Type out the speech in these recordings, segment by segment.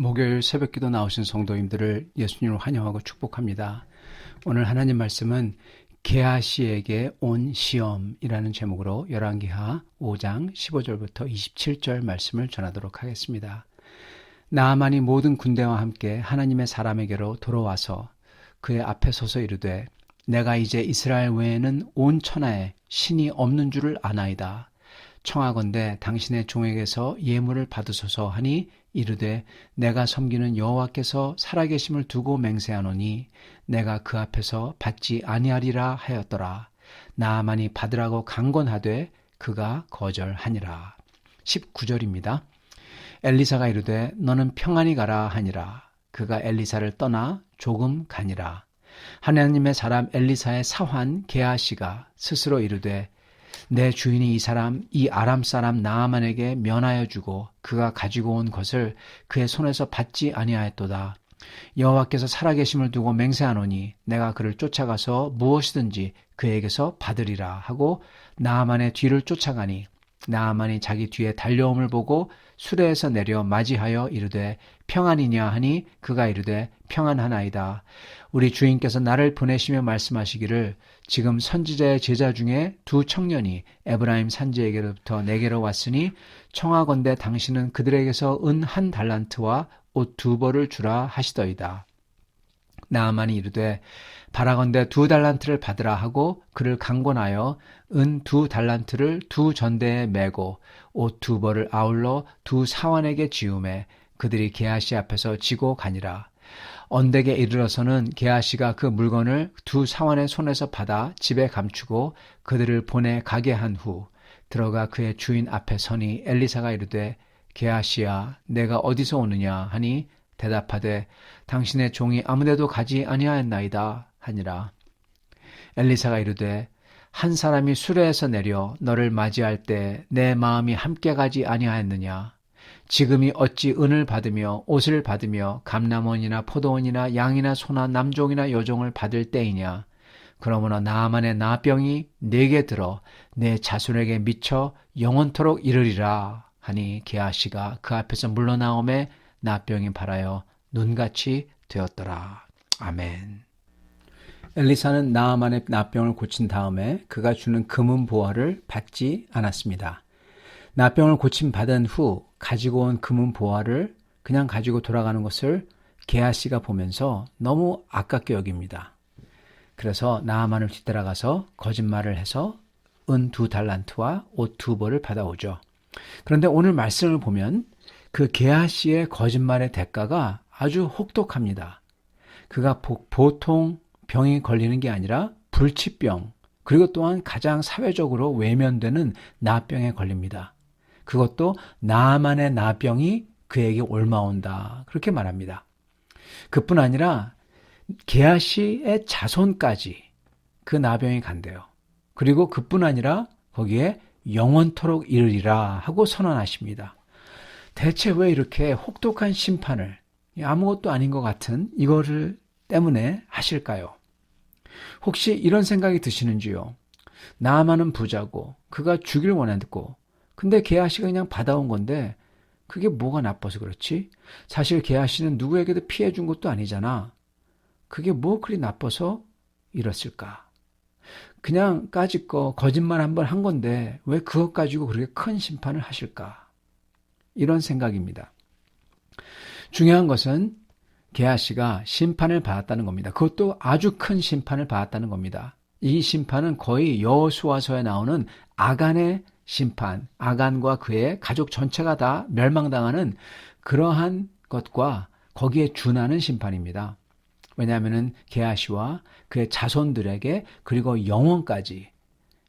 목요일 새벽기도 나오신 성도님들을 예수님으로 환영하고 축복합니다. 오늘 하나님 말씀은 게하시에게 온 시험이라는 제목으로 열왕기하 5장 15절부터 27절 말씀을 전하도록 하겠습니다. 나아만이 모든 군대와 함께 하나님의 사람에게로 돌아와서 그의 앞에 서서 이르되 내가 이제 이스라엘 외에는 온 천하에 신이 없는 줄을 아나이다. 청하건대 당신의 종에게서 예물을 받으소서 하니 이르되 내가 섬기는 여호와께서 살아계심을 두고 맹세하노니 내가 그 앞에서 받지 아니하리라 하였더라. 나아만이 받으라고 강권하되 그가 거절하니라. 19절입니다. 엘리사가 이르되 너는 평안히 가라 하니라. 그가 엘리사를 떠나 조금 가니라. 하나님의 사람 엘리사의 사환 게하시가 스스로 이르되 내 주인이 이 아람 사람 나아만에게 면하여 주고 그가 가지고 온 것을 그의 손에서 받지 아니하였도다. 여호와께서 살아계심을 두고 맹세하노니 내가 그를 쫓아가서 무엇이든지 그에게서 받으리라 하고 나아만의 뒤를 쫓아가니 나아만이 자기 뒤에 달려옴을 보고 수레에서 내려 맞이하여 이르되 평안이냐 하니 그가 이르되 평안하나이다. 우리 주인께서 나를 보내시며 말씀하시기를 지금 선지자의 제자 중에 두 청년이 에브라임 산지에게로부터 내게로 왔으니 청하건대 당신은 그들에게서 은 1달란트와 옷 2벌을 주라 하시더이다. 나아만이 이르되 바라건대 2달란트를 받으라 하고 그를 강권하여 은 2달란트를 2전대에 메고 옷 2벌을 아울러 2사환에게 지우매 그들이 게하시 앞에서 지고 가니라. 언덕에 이르러서는 게하시가 그 물건을 2사환의 손에서 받아 집에 감추고 그들을 보내 가게 한 후 들어가 그의 주인 앞에 서니 엘리사가 이르되 게하시야 내가 어디서 오느냐 하니 대답하되 당신의 종이 아무데도 가지 아니하였나이다 하니라. 엘리사가 이르되 한 사람이 수레에서 내려 너를 맞이할 때 내 마음이 함께 가지 아니하였느냐. 지금이 어찌 은을 받으며 옷을 받으며 감람원이나 포도원이나 양이나 소나 남종이나 여종을 받을 때이냐. 그러므로 나아만의 나병이 내게 들어 내 자손에게 미쳐 영원토록 이르리라 하니 게하시가 그 앞에서 물러나오매 나병이 발하여 눈같이 되었더라. 아멘. 엘리사는 나아만의 나병을 고친 다음에 그가 주는 금은 보화를 받지 않았습니다. 나병을 고침받은 후 가지고 온 금은 보화를 그냥 가지고 돌아가는 것을 게하시가 보면서 너무 아깝게 여깁니다. 그래서 나아만을 뒤따라가서 거짓말을 해서 은 2달란트와 옷 2벌을 받아오죠. 그런데 오늘 말씀을 보면 그 게하시의 거짓말의 대가가 아주 혹독합니다. 그가 보통 병이 걸리는 게 아니라 불치병, 그리고 또한 가장 사회적으로 외면되는 나병에 걸립니다. 그것도 나아만의 나병이 그에게 옮아온다. 그렇게 말합니다. 그뿐 아니라 게하시의 자손까지 그 나병이 간대요. 그리고 그뿐 아니라 거기에 영원토록 이르리라 하고 선언하십니다. 대체 왜 이렇게 혹독한 심판을 아무것도 아닌 것 같은 이거를 때문에 하실까요? 혹시 이런 생각이 드시는지요? 나아만은 부자고 그가 주길 원했고 근데 게하시가 그냥 받아온 건데 그게 뭐가 나빠서 그렇지? 사실 게하시는 누구에게도 피해 준 것도 아니잖아. 그게 뭐 그리 나빠서 이랬을까? 그냥 까짓거 거짓말 한번 한 건데 왜 그것 가지고 그렇게 큰 심판을 하실까? 이런 생각입니다. 중요한 것은 게하시가 심판을 받았다는 겁니다. 그것도 아주 큰 심판을 받았다는 겁니다. 이 심판은 거의 여호수아서에 나오는 아간의 심판, 아간과 그의 가족 전체가 다 멸망당하는 그러한 것과 거기에 준하는 심판입니다. 왜냐하면 게하시와 그의 자손들에게 그리고 영원까지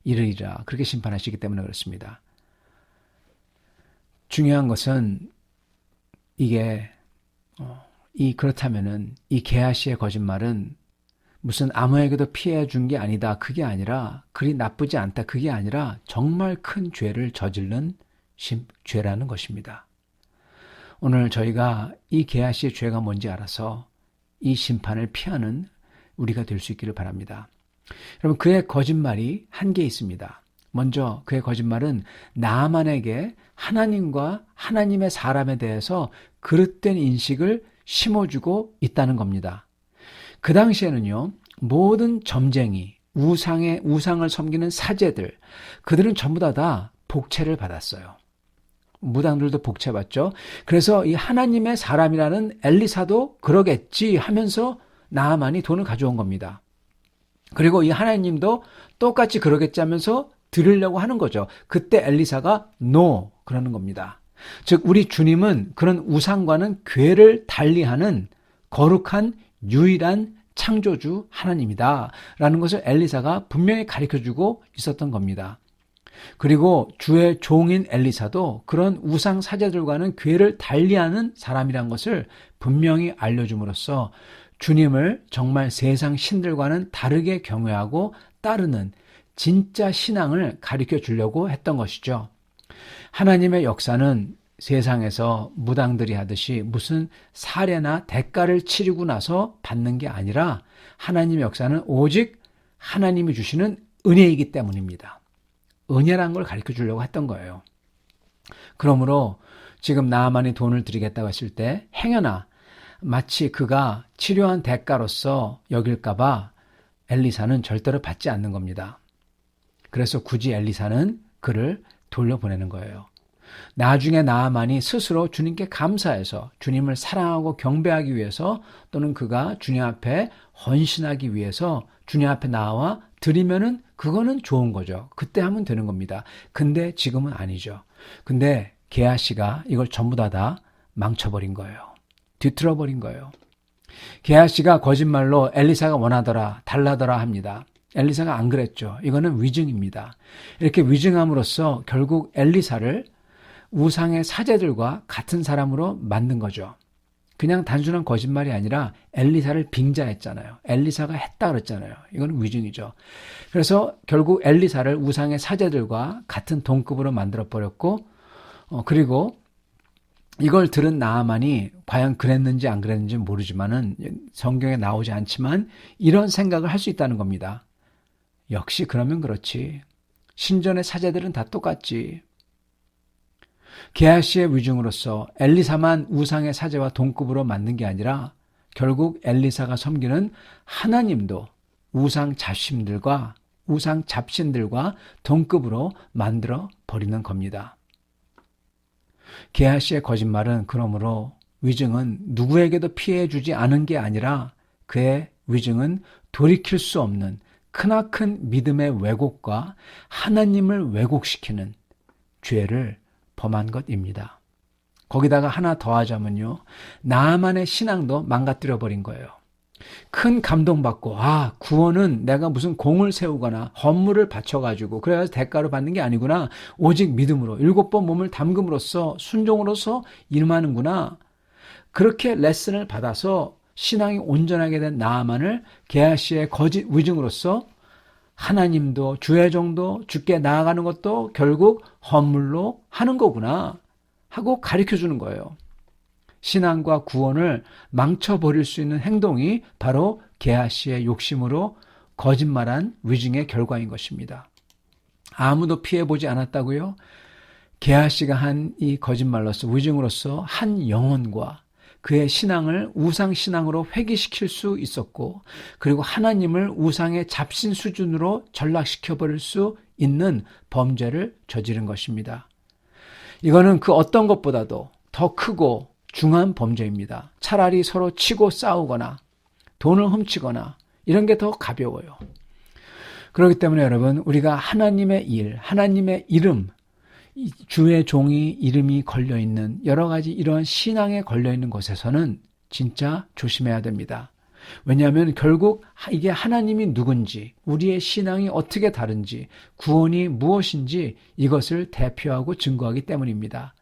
이르리라 그렇게 심판하시기 때문에 그렇습니다. 중요한 것은 이게 그렇다면은 이 게하시의 거짓말은 무슨 아무에게도 피해 준 게 아니다. 그게 아니라 그리 나쁘지 않다. 그게 아니라 정말 큰 죄를 저지른 죄라는 것입니다. 오늘 저희가 이 게하시의 죄가 뭔지 알아서 이 심판을 피하는 우리가 될 수 있기를 바랍니다. 여러분 그의 거짓말이 한계 있습니다. 먼저 그의 거짓말은 나아만에게 하나님과 하나님의 사람에 대해서 그릇된 인식을 심어주고 있다는 겁니다. 그 당시에는요, 모든 점쟁이, 우상을 섬기는 사제들, 그들은 전부 다 복채를 받았어요. 무당들도 복채받죠. 그래서 이 하나님의 사람이라는 엘리사도 그러겠지 하면서 나아만이 돈을 가져온 겁니다. 그리고 이 하나님도 똑같이 그러겠지 하면서 드리려고 하는 거죠. 그때 엘리사가 NO 그러는 겁니다. 즉 우리 주님은 그런 우상과는 궤를 달리하는 거룩한 유일한 창조주 하나님이다 라는 것을 엘리사가 분명히 가르쳐주고 있었던 겁니다. 그리고 주의 종인 엘리사도 그런 우상 사제들과는 궤를 달리하는 사람이란 것을 분명히 알려줌으로써 주님을 정말 세상 신들과는 다르게 경외하고 따르는 진짜 신앙을 가르쳐 주려고 했던 것이죠. 하나님의 역사는 세상에서 무당들이 하듯이 무슨 사례나 대가를 치르고 나서 받는 게 아니라 하나님의 역사는 오직 하나님이 주시는 은혜이기 때문입니다. 은혜라는 걸 가르쳐 주려고 했던 거예요. 그러므로 지금 나아만이 돈을 드리겠다고 했을 때 행여나 마치 그가 치료한 대가로서 여길까 봐 엘리사는 절대로 받지 않는 겁니다. 그래서 굳이 엘리사는 그를 돌려보내는 거예요. 나중에 나아만이 스스로 주님께 감사해서 주님을 사랑하고 경배하기 위해서 또는 그가 주님 앞에 헌신하기 위해서 주님 앞에 나와 드리면은 그거는 좋은 거죠. 그때 하면 되는 겁니다. 근데 지금은 아니죠. 근데 게하시가 이걸 전부 다 망쳐버린 거예요. 뒤틀어버린 거예요. 게하시가 거짓말로 엘리사가 원하더라, 달라더라 합니다. 엘리사가 안 그랬죠. 이거는 위증입니다. 이렇게 위증함으로써 결국 엘리사를 우상의 사제들과 같은 사람으로 만든 거죠. 그냥 단순한 거짓말이 아니라 엘리사를 빙자했잖아요. 엘리사가 했다 그랬잖아요. 이건 위증이죠. 그래서 결국 엘리사를 우상의 사제들과 같은 동급으로 만들어버렸고 그리고 이걸 들은 나아만이 과연 그랬는지 안 그랬는지 모르지만은 성경에 나오지 않지만 이런 생각을 할 수 있다는 겁니다. 역시 그러면 그렇지. 신전의 사제들은 다 똑같지. 게하시의 위증으로서 엘리사만 우상의 사제와 동급으로 만든 게 아니라 결국 엘리사가 섬기는 하나님도 우상 잡신들과 동급으로 만들어 버리는 겁니다. 게하시의 거짓말은 그러므로 위증은 누구에게도 피해 주지 않은 게 아니라 그의 위증은 돌이킬 수 없는 크나큰 믿음의 왜곡과 하나님을 왜곡시키는 죄를 범한 것입니다. 거기다가 하나 더 하자면요. 나아만의 신앙도 망가뜨려 버린 거예요. 큰 감동받고 구원은 내가 무슨 공을 세우거나 헌물을 바쳐가지고 그래서 대가로 받는 게 아니구나. 오직 믿음으로 7번 몸을 담금으로써 순종으로서 임하는구나. 그렇게 레슨을 받아서 신앙이 온전하게 된 나아만을 게하시의 거짓 위증으로써 하나님도 주의 종도 주께 나아가는 것도 결국 헌물로 하는 거구나 하고 가르쳐주는 거예요. 신앙과 구원을 망쳐버릴 수 있는 행동이 바로 게하시의 욕심으로 거짓말한 위증의 결과인 것입니다. 아무도 피해보지 않았다고요? 게하시가 한 이 거짓말로서 위증으로서 한 영혼과 그의 신앙을 우상신앙으로 회귀시킬 수 있었고 그리고 하나님을 우상의 잡신 수준으로 전락시켜버릴 수 있는 범죄를 저지른 것입니다. 이거는 그 어떤 것보다도 더 크고 중한 범죄입니다. 차라리 서로 치고 싸우거나 돈을 훔치거나 이런 게 더 가벼워요. 그렇기 때문에 여러분 우리가 하나님의 일, 하나님의 이름, 주의 종이 이름이 걸려있는 여러 가지 이러한 신앙에 걸려있는 곳에서는 진짜 조심해야 됩니다. 왜냐하면 결국 이게 하나님이 누군지, 우리의 신앙이 어떻게 다른지, 구원이 무엇인지 이것을 대표하고 증거하기 때문입니다.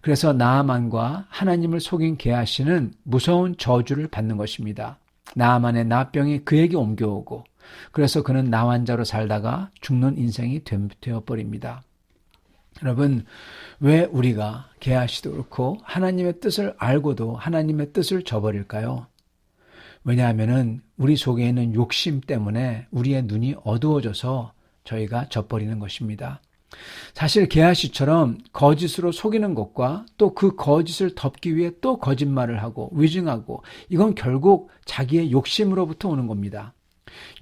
그래서 나아만과 하나님을 속인 게하시는 무서운 저주를 받는 것입니다. 나아만의 나병이 그에게 옮겨오고 그래서 그는 나환자로 살다가 죽는 인생이 되어버립니다. 여러분, 왜 우리가 게하시도 그렇고 하나님의 뜻을 알고도 하나님의 뜻을 저버릴까요? 왜냐하면은 우리 속에 있는 욕심 때문에 우리의 눈이 어두워져서 저희가 져버리는 것입니다. 사실 게하시처럼 거짓으로 속이는 것과 또 그 거짓을 덮기 위해 또 거짓말을 하고 위증하고, 이건 결국 자기의 욕심으로부터 오는 겁니다.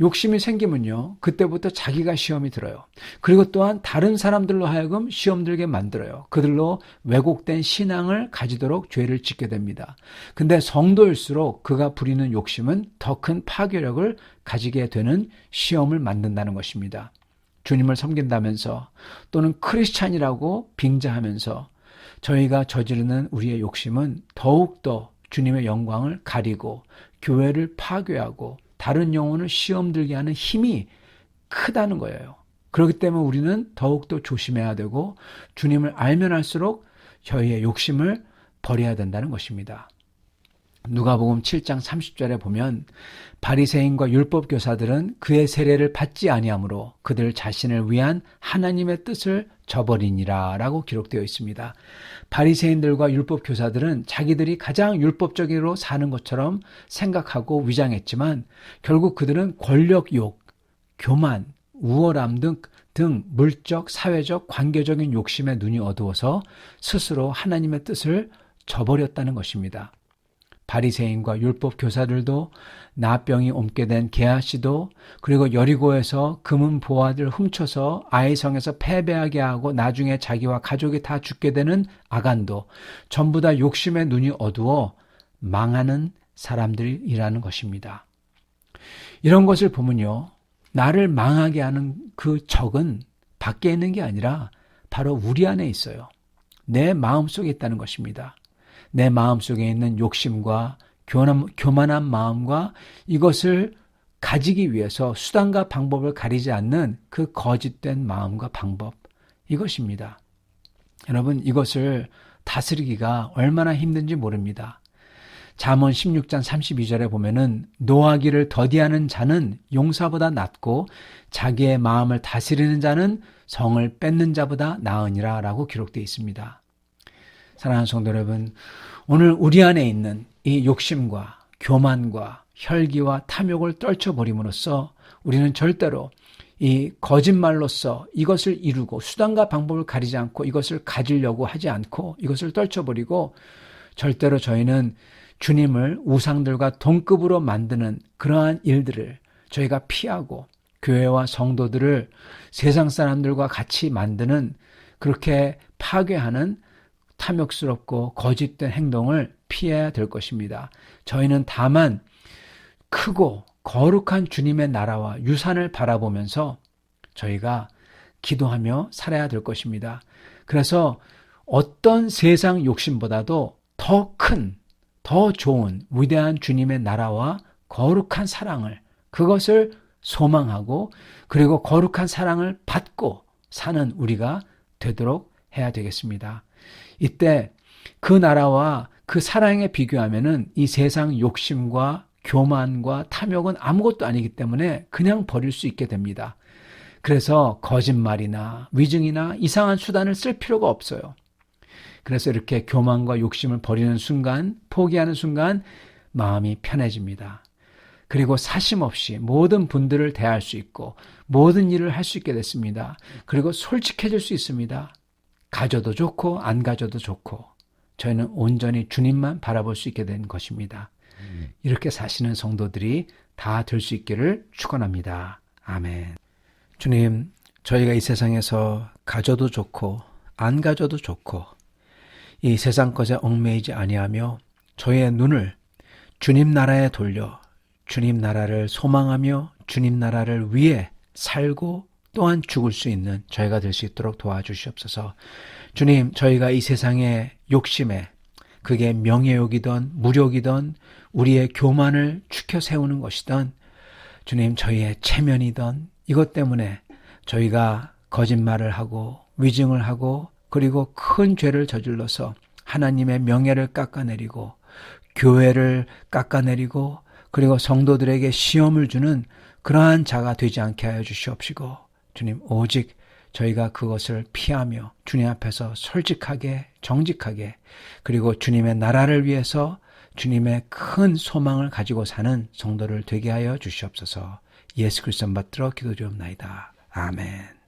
욕심이 생기면요, 그때부터 자기가 시험이 들어요. 그리고 또한 다른 사람들로 하여금 시험 들게 만들어요. 그들로 왜곡된 신앙을 가지도록 죄를 짓게 됩니다. 근데 성도일수록 그가 부리는 욕심은 더 큰 파괴력을 가지게 되는 시험을 만든다는 것입니다. 주님을 섬긴다면서 또는 크리스찬이라고 빙자하면서 저희가 저지르는 우리의 욕심은 더욱더 주님의 영광을 가리고 교회를 파괴하고 다른 영혼을 시험 들게 하는 힘이 크다는 거예요. 그렇기 때문에 우리는 더욱더 조심해야 되고 주님을 알면 알수록 저희의 욕심을 버려야 된다는 것입니다. 누가복음 7장 30절에 보면 바리새인과 율법 교사들은 그의 세례를 받지 아니하므로 그들 자신을 위한 하나님의 뜻을 저버리니라 라고 기록되어 있습니다. 바리새인들과 율법 교사들은 자기들이 가장 율법적으로 사는 것처럼 생각하고 위장했지만 결국 그들은 권력욕, 교만, 우월함 등 물적, 사회적, 관계적인 욕심에 눈이 어두워서 스스로 하나님의 뜻을 저버렸다는 것입니다. 바리새인과 율법 교사들도, 나병이 옮게 된 게하시도, 그리고 여리고에서 금은 보화를 훔쳐서 아이성에서 패배하게 하고 나중에 자기와 가족이 다 죽게 되는 아간도, 전부 다 욕심의 눈이 어두워 망하는 사람들이라는 것입니다. 이런 것을 보면요, 나를 망하게 하는 그 적은 밖에 있는 게 아니라 바로 우리 안에 있어요. 내 마음속에 있다는 것입니다. 내 마음속에 있는 욕심과 교만한 마음과 이것을 가지기 위해서 수단과 방법을 가리지 않는 그 거짓된 마음과 방법, 이것입니다. 여러분, 이것을 다스리기가 얼마나 힘든지 모릅니다. 잠언 16장 32절에 보면은 노하기를 더디하는 자는 용사보다 낫고 자기의 마음을 다스리는 자는 성을 뺏는 자보다 나으니라 라고 기록되어 있습니다. 사랑하는 성도 여러분, 오늘 우리 안에 있는 이 욕심과 교만과 혈기와 탐욕을 떨쳐버림으로써 우리는 절대로 이 거짓말로써 이것을 이루고 수단과 방법을 가리지 않고 이것을 가지려고 하지 않고 이것을 떨쳐버리고, 절대로 저희는 주님을 우상들과 동급으로 만드는 그러한 일들을 저희가 피하고 교회와 성도들을 세상 사람들과 같이 만드는, 그렇게 파괴하는 탐욕스럽고 거짓된 행동을 피해야 될 것입니다. 저희는 다만 크고 거룩한 주님의 나라와 유산을 바라보면서 저희가 기도하며 살아야 될 것입니다. 그래서 어떤 세상 욕심보다도 더 큰, 더 좋은 위대한 주님의 나라와 거룩한 사랑을, 그것을 소망하고 그리고 거룩한 사랑을 받고 사는 우리가 되도록 해야 되겠습니다. 이때 그 나라와 그 사랑에 비교하면은 이 세상 욕심과 교만과 탐욕은 아무것도 아니기 때문에 그냥 버릴 수 있게 됩니다. 그래서 거짓말이나 위증이나 이상한 수단을 쓸 필요가 없어요. 그래서 이렇게 교만과 욕심을 버리는 순간, 포기하는 순간 마음이 편해집니다. 그리고 사심없이 모든 분들을 대할 수 있고 모든 일을 할 수 있게 됐습니다. 그리고 솔직해질 수 있습니다. 가져도 좋고 안 가져도 좋고 저희는 온전히 주님만 바라볼 수 있게 된 것입니다. 이렇게 사시는 성도들이 다 될 수 있기를 축원합니다. 아멘. 주님, 저희가 이 세상에서 가져도 좋고 안 가져도 좋고 이 세상 것에 얽매이지 아니하며 저희의 눈을 주님 나라에 돌려 주님 나라를 소망하며 주님 나라를 위해 살고 또한 죽을 수 있는 저희가 될 수 있도록 도와주시옵소서. 주님, 저희가 이 세상의 욕심에, 그게 명예욕이든 무력이든 우리의 교만을 추켜 세우는 것이든 주님, 저희의 체면이든 이것 때문에 저희가 거짓말을 하고 위증을 하고 그리고 큰 죄를 저질러서 하나님의 명예를 깎아내리고 교회를 깎아내리고 그리고 성도들에게 시험을 주는 그러한 자가 되지 않게 하여 주시옵시고, 주님, 오직 저희가 그것을 피하며 주님 앞에서 솔직하게 정직하게 그리고 주님의 나라를 위해서 주님의 큰 소망을 가지고 사는 성도를 되게 하여 주시옵소서. 예수 그리스도 받들어 기도드리옵나이다. 아멘.